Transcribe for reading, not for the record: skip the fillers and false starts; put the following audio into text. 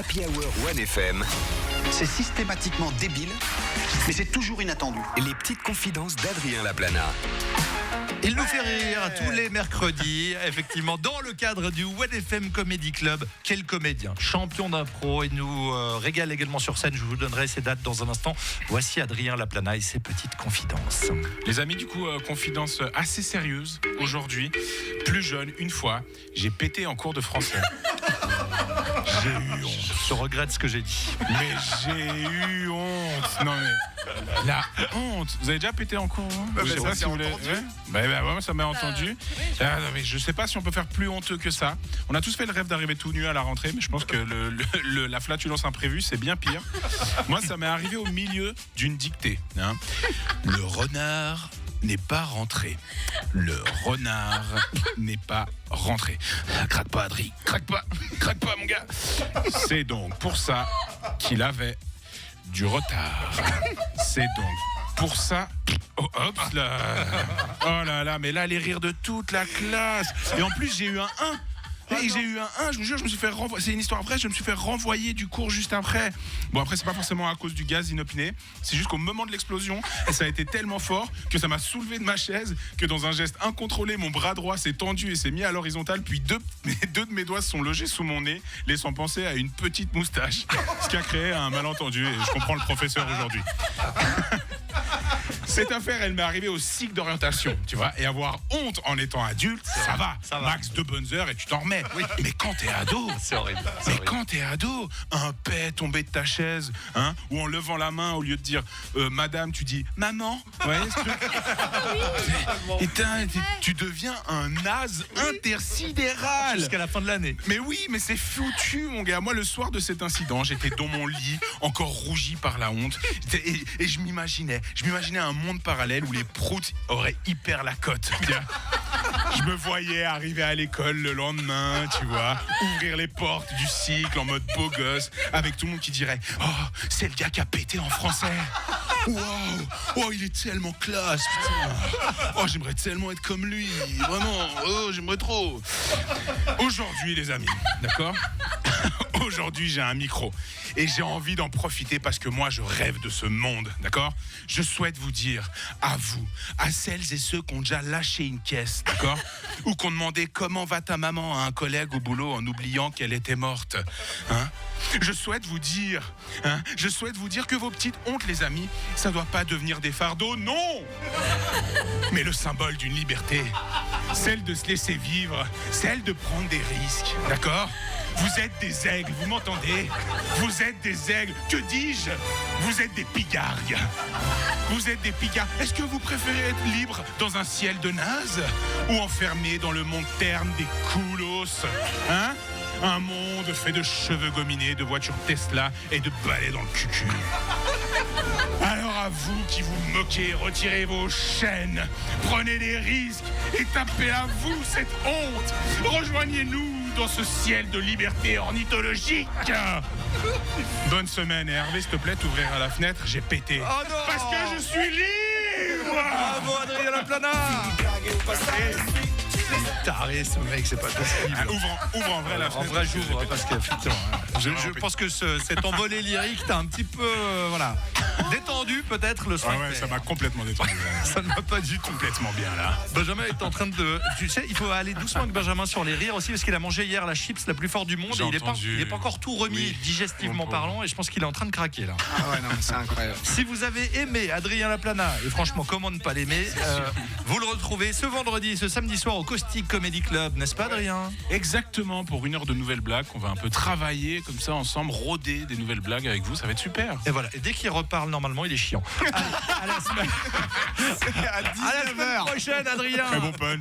Happy Hour 1FM. C'est systématiquement débile, mais c'est toujours inattendu. Les petites confidences d'Adrien Laplana. Il nous fait rire tous les mercredis, effectivement, dans le cadre du 1FM Comedy Club. Quel comédien, champion d'impro, il nous régale également sur scène. Je vous donnerai ses dates dans un instant. Voici Adrien Laplana et ses petites confidences. Les amis, du coup, confidence assez sérieuse aujourd'hui. Plus jeune, une fois, j'ai pété en cours de français. J'ai eu honte. Je regrette ce que j'ai dit. Mais j'ai eu honte. Non mais la honte. Vous avez déjà pété en cours, hein? Je sais pas si vous l'avez. Ouais, ça m'a entendu. Non, mais je sais pas si on peut faire plus honteux que ça. On a tous fait le rêve d'arriver tout nu à la rentrée, mais je pense que la flatulence imprévue, c'est bien pire. Moi, ça m'est arrivé au milieu d'une dictée. Hein. Le renard n'est pas rentré. Le renard n'est pas rentré. Craque pas, Adri. Craque pas, mon gars. C'est donc pour ça qu'il avait du retard. C'est donc pour ça. Oh, hop là. Oh là là, mais là, les rires de toute la classe. Et en plus, j'ai eu un 1. Et j'ai eu un 1, je vous jure, je me suis fait renvoyer. C'est une histoire vraie, je me suis fait renvoyer du cours juste après. Bon, après, c'est pas forcément à cause du gaz inopiné. C'est juste qu'au moment de l'explosion, ça a été tellement fort que ça m'a soulevé de ma chaise, que dans un geste incontrôlé, mon bras droit s'est tendu et s'est mis à l'horizontale, puis deux de mes doigts se sont logés sous mon nez, laissant penser à une petite moustache, ce qui a créé un malentendu. Et je comprends le professeur aujourd'hui. Cette affaire, elle m'est arrivée au cycle d'orientation, tu vois, et avoir honte en étant adulte, ça va. Max 2 bonnes heures et tu t'en remets. Oui. Mais quand t'es ado, C'est horrible. quand t'es ado, un paix tombé de ta chaise, hein, ou en levant la main au lieu de dire madame, tu dis maman. Vous voyez ce truc? Et tu deviens un naze intersidéral. Jusqu'à la fin de l'année. Mais oui, mais c'est foutu, mon gars. Moi, le soir de cet incident, j'étais dans mon lit, encore rougi par la honte, et je m'imaginais un monde parallèle où les proutes auraient hyper la cote. Je me voyais arriver à l'école le lendemain, tu vois, ouvrir les portes du cycle en mode beau gosse, avec tout le monde qui dirait « Oh, c'est le gars qui a pété en français. Wow, oh, il est tellement classe, putain. Oh, j'aimerais tellement être comme lui, vraiment. Oh, j'aimerais trop. » Aujourd'hui, les amis, d'accord ? Aujourd'hui, j'ai un micro et j'ai envie d'en profiter parce que moi, je rêve de ce monde, d'accord ? Je souhaite vous dire, à vous, à celles et ceux qui ont déjà lâché une caisse, d'accord ? Ou qui ont demandé comment va ta maman à un collègue au boulot en oubliant qu'elle était morte, hein ? Je souhaite vous dire que vos petites hontes, les amis, ça doit pas devenir des fardeaux, non ! Mais le symbole d'une liberté, celle de se laisser vivre, celle de prendre des risques, d'accord ? Vous êtes des aigles, vous m'entendez ? Vous êtes des aigles, que dis-je ? Vous êtes des pigargues. Vous êtes des pigargues. Est-ce que vous préférez être libre dans un ciel de naze ou enfermé dans le monde terne des coolos ? Hein ? Un monde fait de cheveux gominés, de voitures Tesla et de balais dans le cucu. Alors à vous qui vous moquez, retirez vos chaînes, prenez des risques et tapez à vous cette honte. Rejoignez-nous dans ce ciel de liberté ornithologique. Bonne semaine et Hervé, s'il te plaît, t'ouvriras la fenêtre, j'ai pété. Oh non ! Parce que je suis libre. Bravo Adrien Laplana. Taré ce mec, c'est pas possible. Ouvre en vrai la fenêtre. En vrai, j'ouvre parce que effectivement, je pense que cet envolé lyrique t'a un petit peu détendu peut-être le soir. Ouais, ça m'a complètement détendu. Ça ne m'a pas du tout. Complètement bien là. Benjamin est en train de... Tu sais, il faut aller doucement avec Benjamin sur les rires aussi parce qu'il a mangé hier la chips la plus forte du monde. J'ai Et entendu. il n'est pas encore tout remis Oui. digestivement parlant et je pense qu'il est en train de craquer là. Ah ouais, non, mais c'est incroyable. Si vous avez aimé Adrien Laplana, et franchement comment ne pas l'aimer, vous le retrouvez ce vendredi, ce samedi soir au Caustic Comedy Club, n'est-ce pas Adrien ? Exactement, pour 1 heure de nouvelles blagues, on va un peu travailler comme ça ensemble, rôder des nouvelles blagues avec vous, ça va être super. Et voilà, et dès qu'il reparle normalement, il est chiant. Allez, à la semaine prochaine Adrien. Très bon punch.